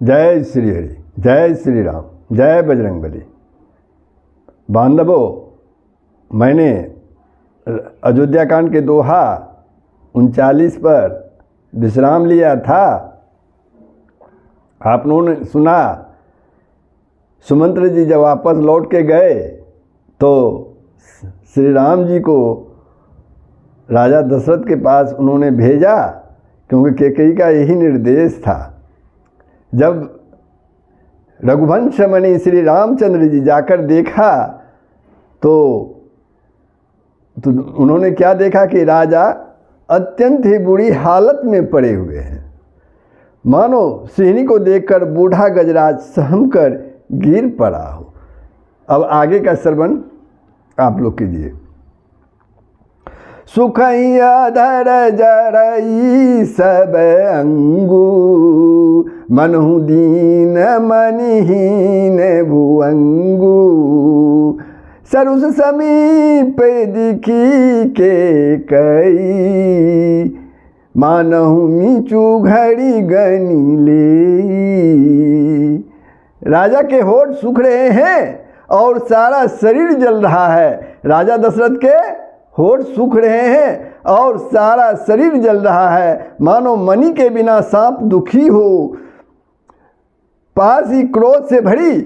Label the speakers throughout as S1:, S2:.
S1: जय श्री हरि, जय श्री राम, जय बजरंगबली। बांधवों, मैंने अयोध्या कांड के दोहा 39 पर विश्राम लिया था। आप लोगों ने सुना, सुमंत्र जी जब वापस लौट के गए तो श्री राम जी को राजा दशरथ के पास उन्होंने भेजा, क्योंकि कैकेयी का यही निर्देश था। जब रघुवंश मणि श्री रामचंद्र जी जाकर देखा तो उन्होंने क्या देखा कि राजा अत्यंत ही बुरी हालत में पड़े हुए हैं। मानो सिंहनी को देखकर बूढ़ा गजराज सहम कर गिर पड़ा हो। अब आगे का श्रवण आप लोग कीजिए। सुखैया धर जरई सब अंगू, मनहु दीन मनिहीन भुअंगू। सरुस समीप दिखी के कई, मानहु मीचू घड़ी गनी ले। राजा के होठ सूख रहे हैं और सारा शरीर जल रहा है। राजा दशरथ के होठ सूख रहे हैं और सारा शरीर जल रहा है, मानो मणि के बिना सांप दुखी हो। पास ही क्रोध से भरी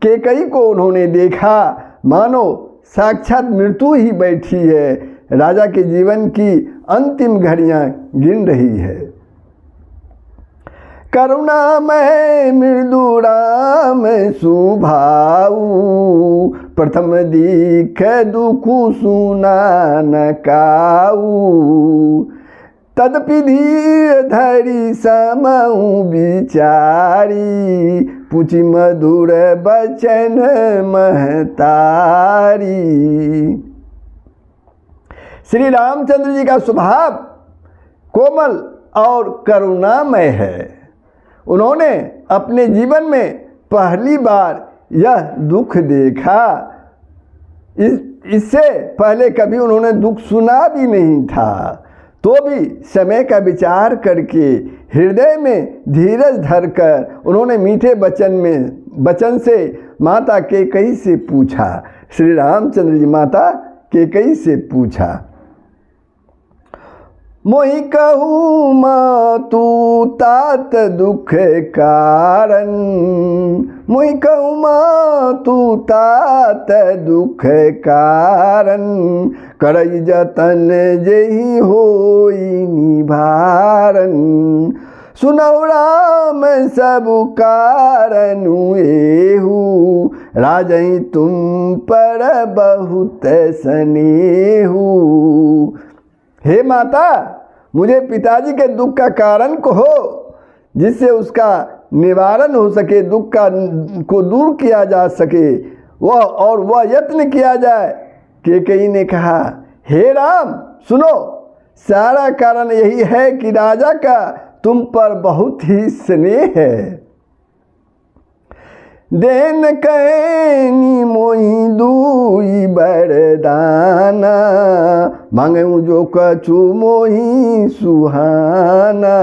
S1: कैकेयी को उन्होंने देखा, मानो साक्षात मृत्यु ही बैठी है। राजा के जीवन की अंतिम घड़ियां गिन रही है। करुणामय मृदु राम सुभाऊ, प्रथम दीख दुखु सुना न काऊ। तदपि धीर धरि समऊ विचारी, पूछी मधुर बचन महतारी। श्री रामचंद्र जी का स्वभाव कोमल और करुणामय है। उन्होंने अपने जीवन में पहली बार यह दुख देखा। इससे पहले कभी उन्होंने दुख सुना भी नहीं था। तो भी समय का विचार करके हृदय में धीरज धरकर उन्होंने मीठे वचन से माता कैकेयी से पूछा। श्री रामचंद्र जी माता कैकेयी से पूछा, मोहि कहूँ मातु तात दुख कारण। मोहि कहूँ मातु तात दुख कारण, करई जतन जेहि होई निभारन। सुनौ राम सब कारनु एहू, राजहि तुम पर बहुत स्नेहू। हे माता, मुझे पिताजी के दुख का कारण कहो, जिससे उसका निवारण हो सके, दुख को दूर किया जा सके, वह यत्न किया जाए। कैकेयी ने कहा, हे राम सुनो, सारा कारण यही है कि राजा का तुम पर बहुत ही स्नेह है। देन कहनी मोहि दुई बरदाना, मांगू जो कछु मोहि सुहाना।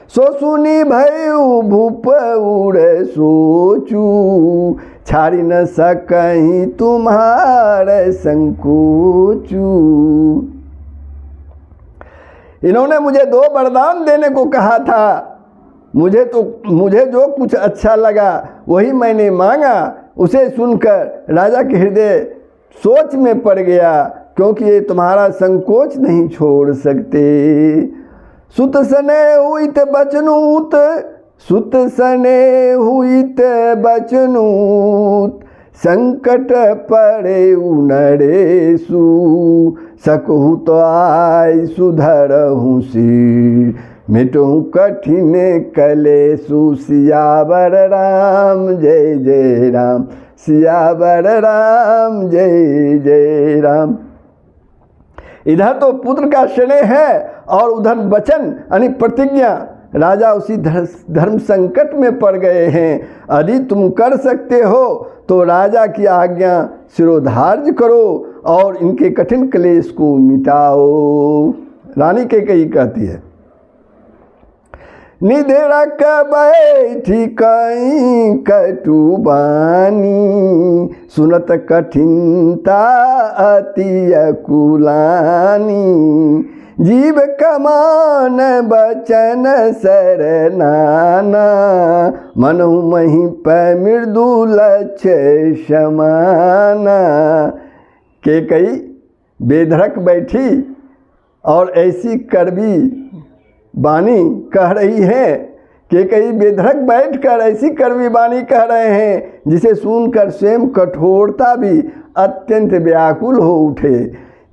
S1: सो सुनी भयउ भूप उड़ सोचू, छाड़ी न सकहीं तुम्हारे संकोचू। इन्होंने मुझे 2 वरदान देने को कहा था। मुझे जो कुछ अच्छा लगा वही मैंने मांगा। उसे सुनकर राजा के हृदय सोच में पड़ गया, क्योंकि ये तुम्हारा संकोच नहीं छोड़ सकते। सुत सने हुईत बचनूत, सुत सने हुईत बचनूत। संकट पड़े नरेशु, सकहु तो आय सुधरहु सिर। मिटहु कठिन कलेशु, सियावर राम जय जय राम, सियावर राम जय जय राम। इधर तो पुत्र का स्नेह है और उधर वचन यानी प्रतिज्ञा। राजा उसी धर्म संकट में पड़ गए हैं। यदि तुम कर सकते हो तो राजा की आज्ञा शिरोधार्य करो और इनके कठिन क्लेश को मिटाओ। रानी कैकेयी कहती है, निधड़क बैठी कहीं कटुबानी, सुनत कठिनता अति अकुलानी, जीव कमान बचन सरनाना, मनहु मही पर मृदुल समाना। के कई बेधड़क बैठी और ऐसी कड़वी बानी कह रही है कि कई बेधड़क बैठकर ऐसी कड़वी बानी कह रहे हैं जिसे सुनकर स्वयं कठोरता भी अत्यंत व्याकुल हो उठे।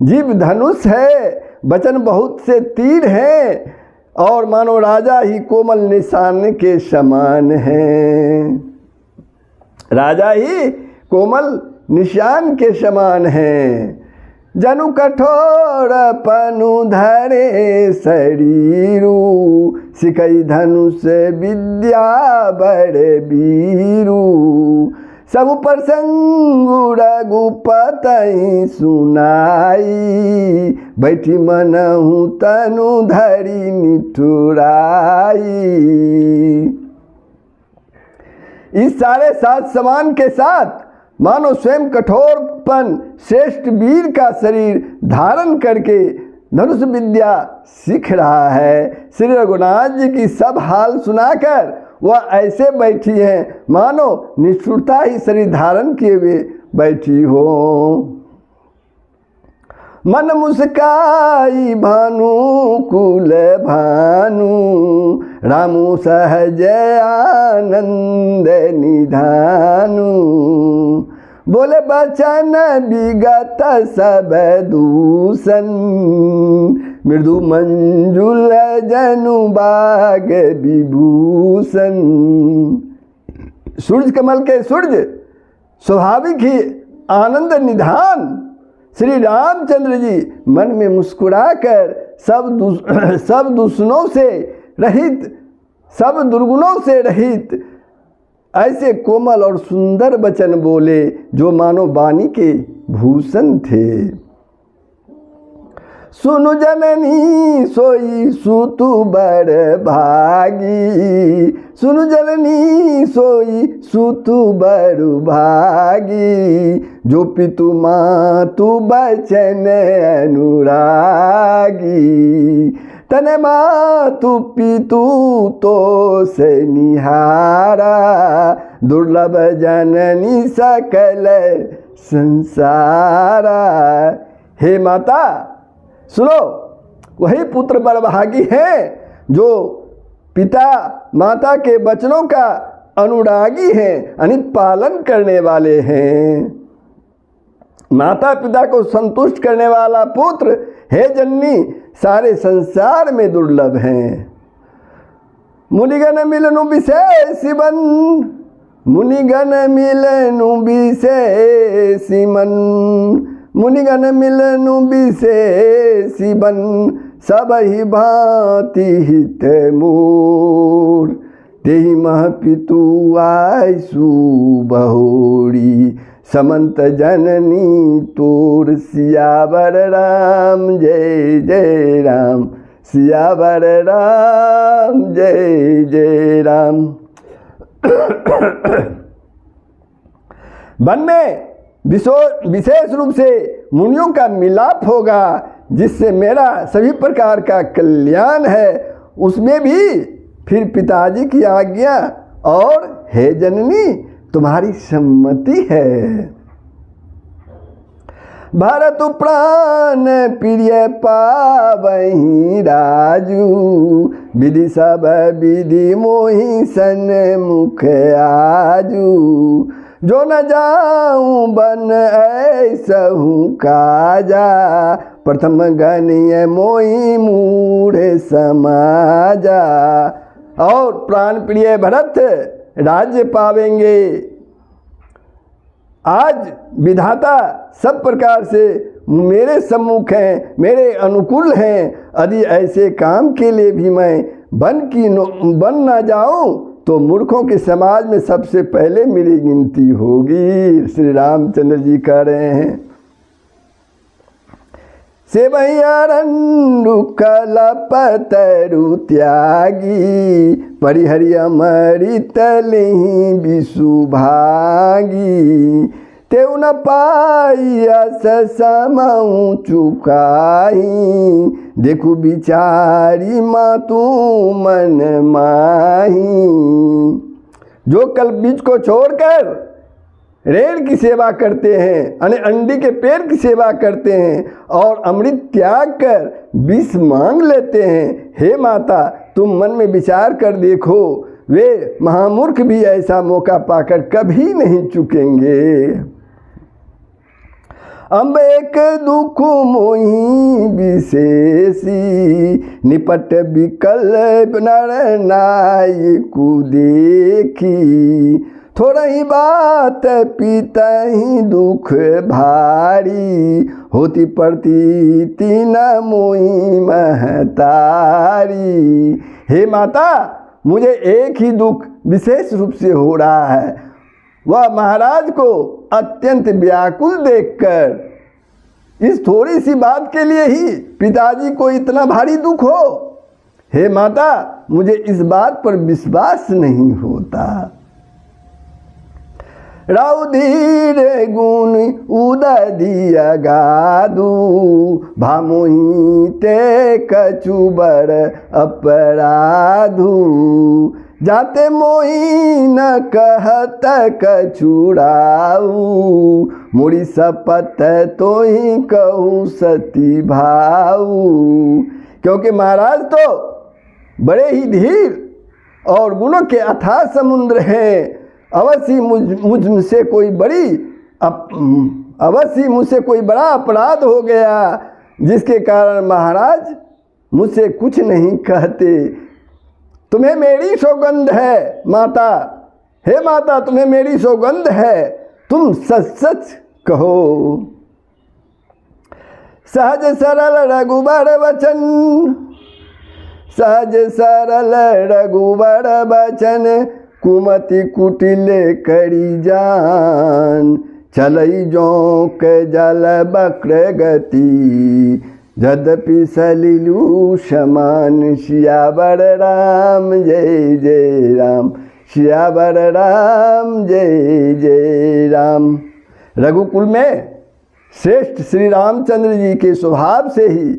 S1: जीव धनुष है, वचन बहुत से तीर हैं और मानो राजा ही कोमल निशान के समान हैं। राजा ही कोमल निशान के समान हैं। जनु कठोर पनु धरे शरीरू, सिकई धनुष विद्या बड़े बीरू, सब प्रसंग रघुपति सुनाई, बैठी मनहु तनु धरी निठुराई। इस सारे सात समान के साथ मानो स्वयं कठोरपन श्रेष्ठ वीर का शरीर धारण करके धनुष विद्या सीख रहा है। श्री रघुनाथ जी की सब हाल सुनाकर वह ऐसे बैठी हैं मानो निष्ठुरता ही शरीर धारण किए हुए बैठी हो। मन मुस्काई भानु कुल भानु, रामु सहज आनंद निधानु, बोले बचन विगत सब दूषण, मृदु मंजुल जनु बाग विभूषण। सूर्य कमल के सूर्य स्वाभाविक ही आनंद निधान श्री रामचंद्र जी मन में मुस्कुराकर सब दुश्मनों से रहित, सब दुर्गुणों से रहित ऐसे कोमल और सुंदर वचन बोले जो मानो वाणी के भूषण थे। सुनु जननी सोई सुतु बड़ भागी, सुनु जननी सोई सुतु बड़ भागी, जो पितु मातु बचन अनुरागी, तन मातु पितु तो से निहारा, दुर्लभ जननी सकल संसारा। हे माता सुनो, वही पुत्र बड़भागी हैं जो पिता माता के वचनों का अनुरागी हैं, यानी पालन करने वाले हैं। माता पिता को संतुष्ट करने वाला पुत्र हे जननी सारे संसार में दुर्लभ हैं। मुनिगण मिलनु विशेष बन, मुनिगण मिलनु विशेष मन, मुनिगण मिलनु विशेषी बन, सब ही भांति हित मोर, तेहि मह पितु आयसु बहोरी, समंत जननी तोर सियावर राम जय जय राम, सियावर राम जय जय राम। वन में विशेष रूप से मुनियों का मिलाप होगा जिससे मेरा सभी प्रकार का कल्याण है, उसमें भी फिर पिताजी की आज्ञा और हे जननी तुम्हारी सम्मति है। भरत प्राण प्रिय पावहीं राजू, विधि सब विधि मोहि सन्मुख आजू, जो न जाऊं बन ऐसहु काजा, प्रथम गणिय मोहि मूढ़ समाजा। और प्राण प्रिय भरत राज्य पावेंगे। आज विधाता सब प्रकार से मेरे सम्मुख हैं, मेरे अनुकूल हैं। यदि ऐसे काम के लिए भी मैं बन ना जाऊं तो मूर्खों के समाज में सबसे पहले मेरी गिनती होगी। श्री रामचंद्र जी कह रहे हैं। सेवैयारण्डु कलपतरु त्यागी परिहरि अमृत लेहि विसुभागी तेउ न पाई अस समऊ चुकाई देखु बिचारी मातू मन माही। जो कल्प बीज को छोड़कर रेड़ की सेवा करते हैं, यानी अंडी के पेड़ की सेवा करते हैं और अमृत त्याग कर विष मांग लेते हैं, हे माता तुम मन में विचार कर देखो, वे महामूर्ख भी ऐसा मौका पाकर कभी नहीं चुकेंगे। अम्ब एक दुख मोही विशेषी निपट विकल्प नर नाई कुदेखी थोड़ा ही बात पीता ही दुख भारी होती पड़ती तीन मोही महतारी। हे माता मुझे एक ही दुख विशेष रूप से हो रहा है, वह महाराज को अत्यंत व्याकुल देखकर इस थोड़ी सी बात के लिए ही पिताजी को इतना भारी दुख हो। हे माता मुझे इस बात पर विश्वास नहीं होता। राउधीर गुण उदय गादू भामोही ते कचुबर अपराधू जाते मोही न कहत कछुड़ाऊ मुड़ी सपत तो ही कहू सती भाऊ। क्योंकि महाराज तो बड़े ही धीर और गुणों के अथाह समुद्र हैं। अवश्य मुझसे कोई बड़ा अपराध हो गया जिसके कारण महाराज मुझसे कुछ नहीं कहते। तुम्हें मेरी सौगंध है माता, हे माता तुम्हें मेरी सौगंध है, तुम सच सच कहो। सहज सरल रघुबर वचन सहज सरल रघुबर वचन कुमति कुटिल करी जान चलई जोंक जल बक्र गति यद्यपि सलिलु समान सियावर राम जय जय राम सियावर राम जय जय राम। रघुकुल में श्रेष्ठ श्री रामचंद्र जी के स्वभाव से ही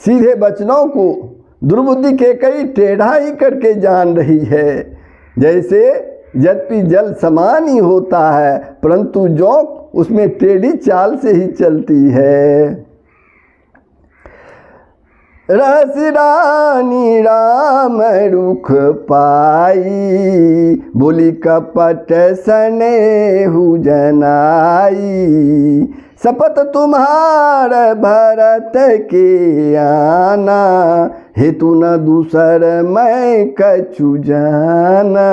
S1: सीधे वचनों को दुर्बुद्धि के कई टेढ़ा ही करके जान रही है। जैसे यद्यपि जल समान ही होता है परंतु जोंक उसमें टेढ़ी चाल से ही चलती है। रस रानी राम रुख पाई बोली कपट स्नेहु जनाई शपथ तुम्हार भरत के आना हेतु न दूसर मैं कछु जाना।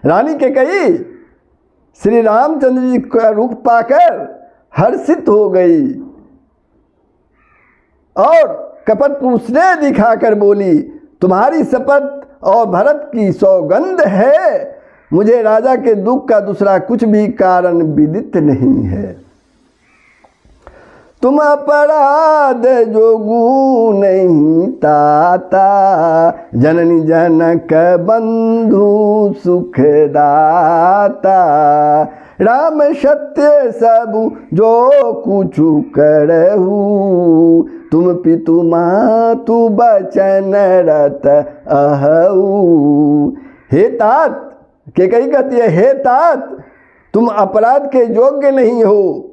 S1: रानी के कही श्री रामचंद्र जी का रुख पाकर हर्षित हो गई और कपट पुरुषने दिखाकर बोली तुम्हारी शपथ और भरत की सौगंध है, मुझे राजा के दुख का दूसरा कुछ भी कारण विदित नहीं है। तुम अपराध जोगु नहीं ताता जननी जनक बंधु सुखदाता राम सत्य सब जो कुछ करहु तुम पितु मातु बचन रत अहऊ। हे तात के कही कहती है, हे तात तुम अपराध के योग्य नहीं हो,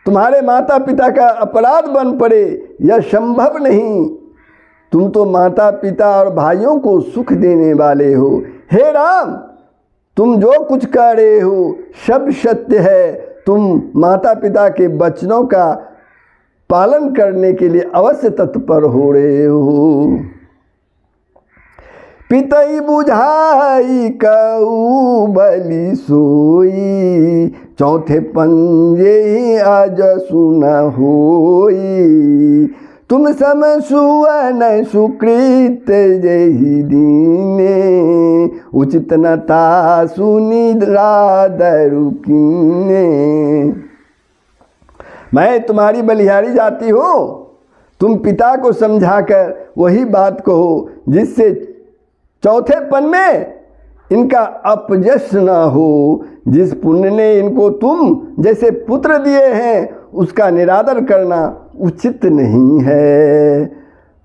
S1: तुम्हारे माता पिता का अपराध बन पड़े यह संभव नहीं। तुम तो माता पिता और भाइयों को सुख देने वाले हो। हे राम तुम जो कुछ कर रहे हो सब सत्य है, तुम माता पिता के वचनों का पालन करने के लिए अवश्य तत्पर हो रहे हो। पितई बुझाई कऊ बलि सोई चौथे पंजे आज सुन होई तुम सम सुवन सुकृत जही दीने उचित नता सुनिद्रा दरुकिने। मैं तुम्हारी बलिहारी जाती हूँ, तुम पिता को समझाकर वही बात कहो जिससे चौथेपन में इनका अपयश न हो। जिस पुण्य ने इनको तुम जैसे पुत्र दिए हैं उसका निरादर करना उचित नहीं है।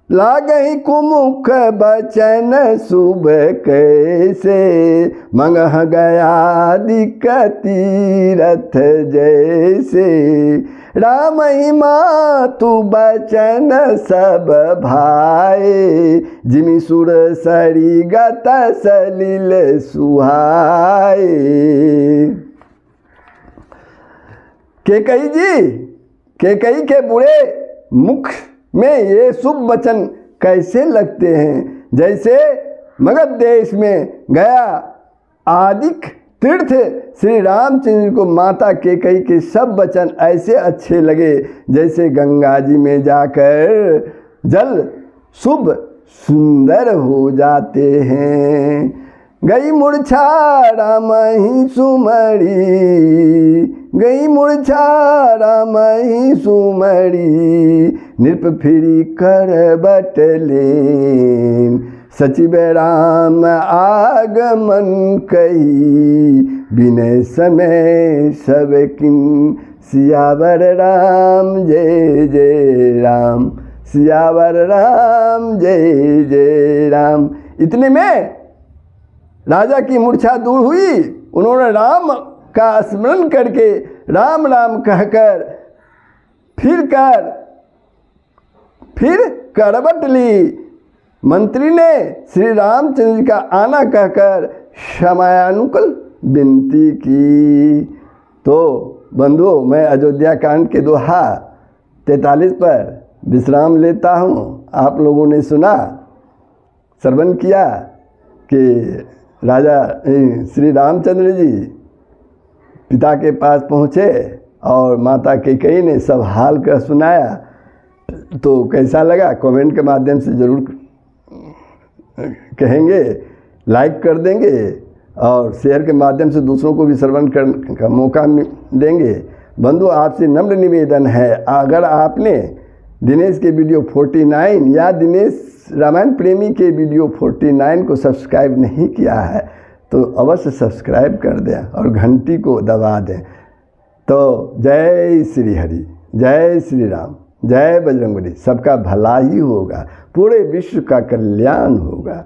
S1: लागहि कुमुख बचन शुभ कैसे, मंगह गया तीरथ जैसे। राम ही मातु बचन सब भाए, जिमि सुर सरी गत सलिल सुहाए। केकई के बुरे मुख में ये शुभ वचन कैसे लगते हैं, जैसे मगध देश में गया आदिक तीर्थ श्री रामचंद्र को माता केकई के सब वचन ऐसे अच्छे लगे जैसे गंगा जी में जाकर जल शुभ सुंदर हो जाते हैं। गई मूर्छा राम ही सुमरी, गई मूर्छा राम ही सुमरी, नृप फिरी कर बटलेन। सचिव राम आगमन कही, बिनय समय सब किन। सियावर राम जय जय राम, सियावर राम जय जय राम। इतने में राजा की मूर्छा दूर हुई। उन्होंने राम का स्मरण करके राम राम कहकर फिर करवट ली। मंत्री ने श्री रामचंद्र का आना कहकर क्षमानुकूल विनती की। तो बंधुओं, मैं अयोध्या कांड के दोहा 43 पर विश्राम लेता हूँ। आप लोगों ने सुना, श्रवण किया कि राजा श्री रामचंद्र जी पिता के पास पहुँचे और माता केकई ने सब हाल का सुनाया। तो कैसा लगा कमेंट के माध्यम से ज़रूर कहेंगे, लाइक कर देंगे और शेयर के माध्यम से दूसरों को भी श्रवण करने का मौका देंगे। बंधु, आपसे नम्र निवेदन है, अगर आपने दिनेश के वीडियो 49 या दिनेश रामायण प्रेमी के वीडियो 49 को सब्सक्राइब नहीं किया है तो अवश्य सब्सक्राइब कर दें और घंटी को दबा दें। तो जय श्री हरि, जय श्री राम, जय बजरंगबली। सबका भला ही होगा, पूरे विश्व का कल्याण होगा।